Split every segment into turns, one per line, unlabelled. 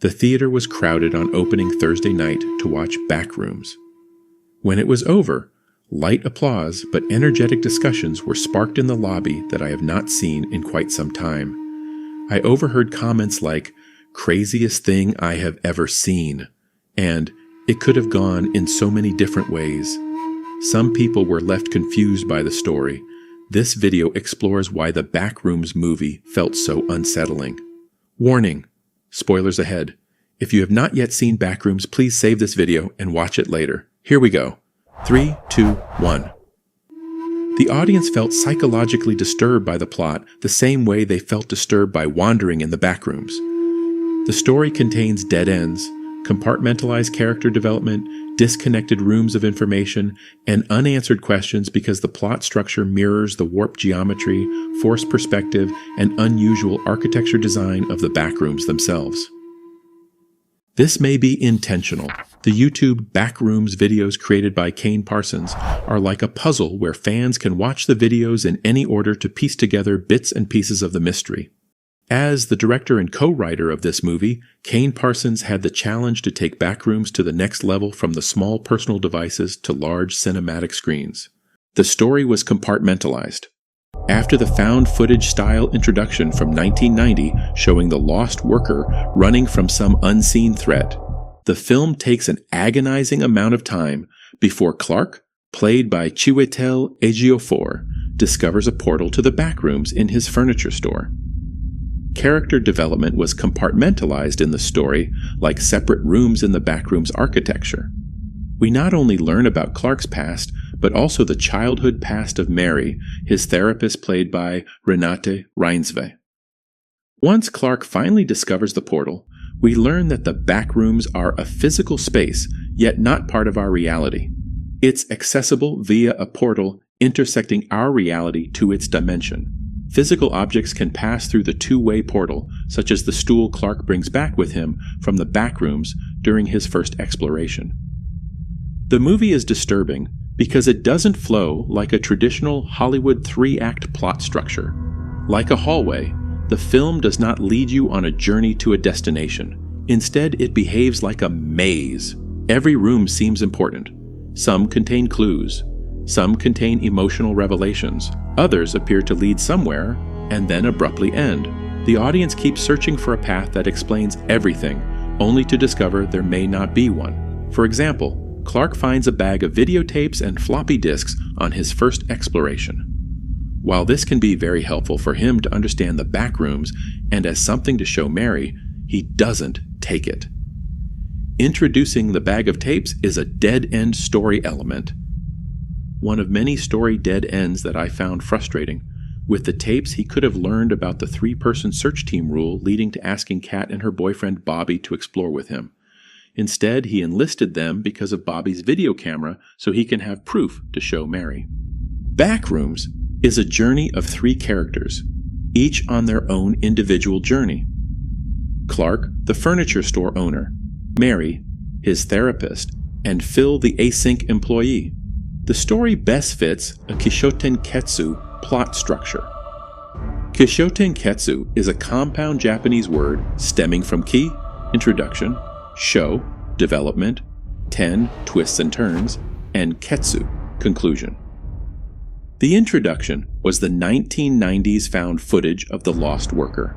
The theater was crowded on opening Thursday night to watch Backrooms. When it was over, light applause but energetic discussions were sparked in the lobby that I have not seen in quite some time. I overheard comments like, "Craziest thing I have ever seen," and "It could have gone in so many different ways." Some people were left confused by the story. This video explores why the Backrooms movie felt so unsettling. Warning! Spoilers ahead. If you have not yet seen Backrooms, please save this video and watch it later. Here we go. 3, 2, 1. The audience felt psychologically disturbed by the plot the same way they felt disturbed by wandering in the backrooms. The story contains dead ends, compartmentalized character development, disconnected rooms of information, and unanswered questions because the plot structure mirrors the warped geometry, forced perspective, and unusual architecture design of the backrooms themselves. This may be intentional. The YouTube Backrooms videos created by KaneParsons are like a puzzle where fans can watch the videos in any order to piece together bits and pieces of the mystery. As the director and co-writer of this movie, KaneParsons had the challenge to take Backrooms to the next level from the small personal devices to large cinematic screens. The story was compartmentalized. After the found footage-style introduction from 1990 showing the lost worker running from some unseen threat, the film takes an agonizing amount of time before Clark, played by Chiwetel Ejiofor, discovers a portal to the backrooms in his furniture store. Character development was compartmentalized in the story, like separate rooms in the backrooms architecture. We not only learn about Clark's past, but also the childhood past of Mary, his therapist played by Renate Reinsve. Once Clark finally discovers the portal, we learn that the backrooms are a physical space, yet not part of our reality. It's accessible via a portal intersecting our reality to its dimension. Physical objects can pass through the two-way portal, such as the stool Clark brings back with him from the backrooms during his first exploration. The movie is disturbing because it doesn't flow like a traditional Hollywood 3-act plot structure. Like a hallway, the film does not lead you on a journey to a destination. Instead, it behaves like a maze. Every room seems important. Some contain clues. Some contain emotional revelations. Others appear to lead somewhere and then abruptly end. The audience keeps searching for a path that explains everything, only to discover there may not be one. For example, Clark finds a bag of videotapes and floppy disks on his first exploration. While this can be very helpful for him to understand the backrooms and as something to show Mary, he doesn't take it. Introducing the bag of tapes is a dead-end story element. One of many story dead ends that I found frustrating. With the tapes, he could have learned about the 3-person search team rule leading to asking Kat and her boyfriend Bobby to explore with him. Instead, he enlisted them because of Bobby's video camera so he can have proof to show Mary. Backrooms is a journey of 3 characters, each on their own individual journey. Clark, the furniture store owner, Mary, his therapist, and Phil, the async employee. The story best fits a Kishōtenketsu plot structure. Kishōtenketsu is a compound Japanese word stemming from ki, introduction, sho, development, ten, twists and turns, and ketsu, conclusion. The introduction was the 1990s found footage of the lost worker.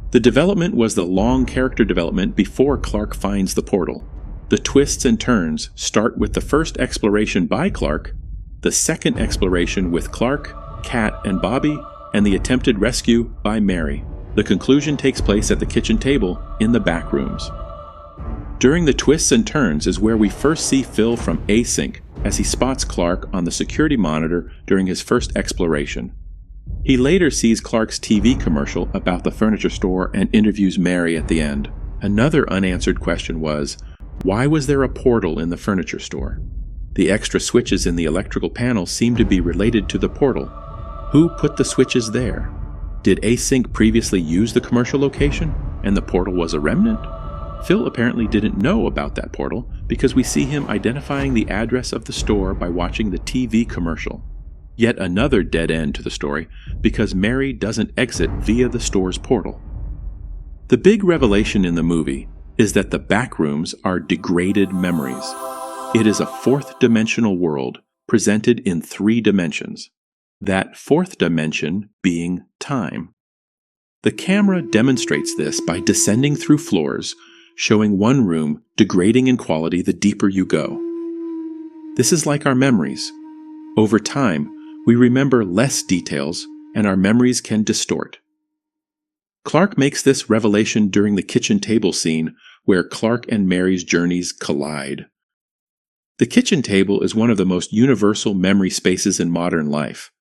The development was the long character development before Clark finds the portal. The twists and turns start with the first exploration by Clark, the second exploration with Clark, Kat, and Bobby, and the attempted rescue by Mary. The conclusion takes place at the kitchen table in the backrooms. During the twists and turns is where we first see Phil from Async as he spots Clark on the security monitor during his first exploration. He later sees Clark's TV commercial about the furniture store and interviews Mary at the end. Another unanswered question was, why was there a portal in the furniture store? The extra switches in the electrical panel seem to be related to the portal. Who put the switches there? Did Async previously use the commercial location, and the portal was a remnant? Phil apparently didn't know about that portal because we see him identifying the address of the store by watching the TV commercial. Yet another dead end to the story because Mary doesn't exit via the store's portal. The big revelation in the movie is that the backrooms are degraded memories. It is a fourth-dimensional world presented in 3 dimensions, that fourth dimension being time. The camera demonstrates this by descending through floors, showing one room degrading in quality the deeper you go. This is like our memories. Over time, we remember less details, and our memories can distort. Clark makes this revelation during the kitchen table scene where Clark and Mary's journeys collide. The kitchen table is one of the most universal memory spaces in modern life.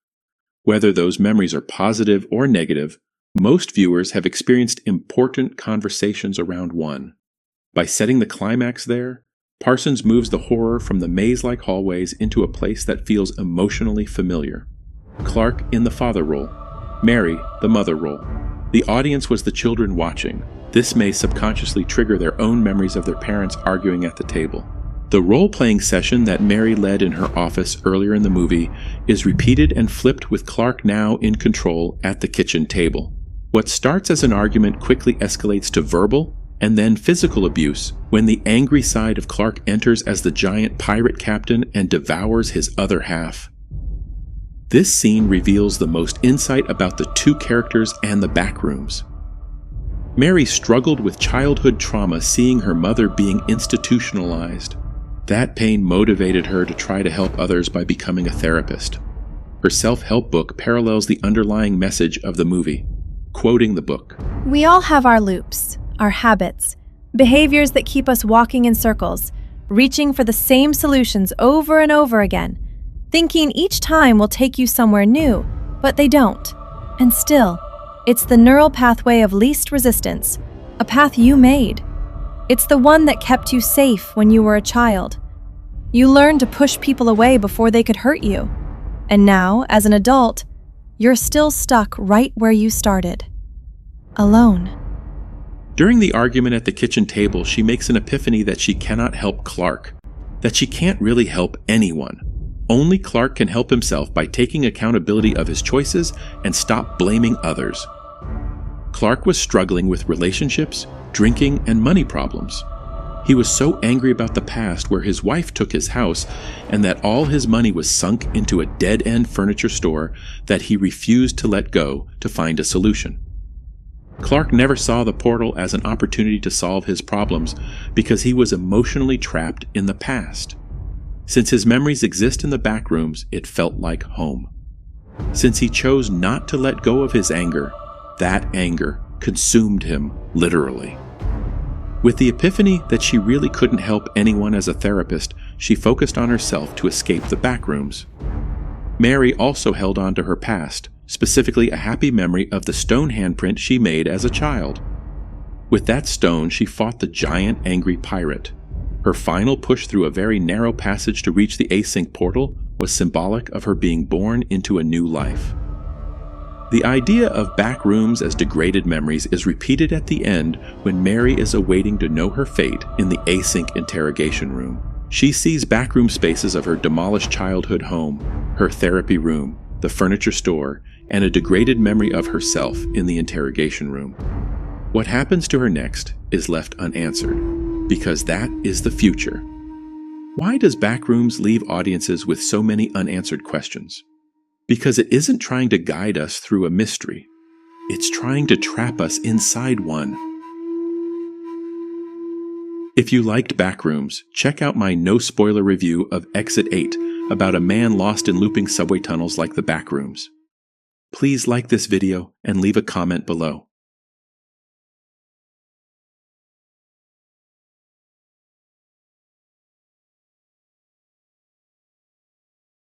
Whether those memories are positive or negative, most viewers have experienced important conversations around one. By setting the climax there, Parsons moves the horror from the maze-like hallways into a place that feels emotionally familiar. Clark in the father role, Mary the mother role. The audience was the children watching. This may subconsciously trigger their own memories of their parents arguing at the table. The role-playing session that Mary led in her office earlier in the movie is repeated and flipped with Clark now in control at the kitchen table. What starts as an argument quickly escalates to verbal and then physical abuse when the angry side of Clark enters as the giant pirate captain and devours his other half. This scene reveals the most insight about the 2 characters and the backrooms. Mary struggled with childhood trauma seeing her mother being institutionalized. That pain motivated her to try to help others by becoming a therapist. Her self-help book parallels the underlying message of the movie. Quoting the book,
"We all have our loops, our habits, behaviors that keep us walking in circles, reaching for the same solutions over and over again, thinking each time will take you somewhere new, but they don't. And still, it's the neural pathway of least resistance, a path you made. It's the one that kept you safe when you were a child. You learned to push people away before they could hurt you. And now, as an adult, you're still stuck right where you started. Alone."
During the argument at the kitchen table, she makes an epiphany that she cannot help Clark, that she can't really help anyone. Only Clark can help himself by taking accountability of his choices and stop blaming others. Clark was struggling with relationships, drinking, and money problems. He was so angry about the past where his wife took his house and that all his money was sunk into a dead-end furniture store that he refused to let go to find a solution. Clark never saw the portal as an opportunity to solve his problems because he was emotionally trapped in the past. Since his memories exist in the backrooms, it felt like home. Since he chose not to let go of his anger, that anger consumed him literally. With the epiphany that she really couldn't help anyone as a therapist, she focused on herself to escape the backrooms. Mary also held on to her past, specifically a happy memory of the stone handprint she made as a child. With that stone, she fought the giant angry pirate. Her final push through a very narrow passage to reach the async portal was symbolic of her being born into a new life. The idea of backrooms as degraded memories is repeated at the end when Mary is awaiting to know her fate in the async interrogation room. She sees backroom spaces of her demolished childhood home, her therapy room, the furniture store, and a degraded memory of herself in the interrogation room. What happens to her next is left unanswered, because that is the future. Why does Backrooms leave audiences with so many unanswered questions? Because it isn't trying to guide us through a mystery. It's trying to trap us inside one. If you liked Backrooms, check out my no-spoiler review of Exit 8 about a man lost in looping subway tunnels like the Backrooms. Please like this video and leave a comment below.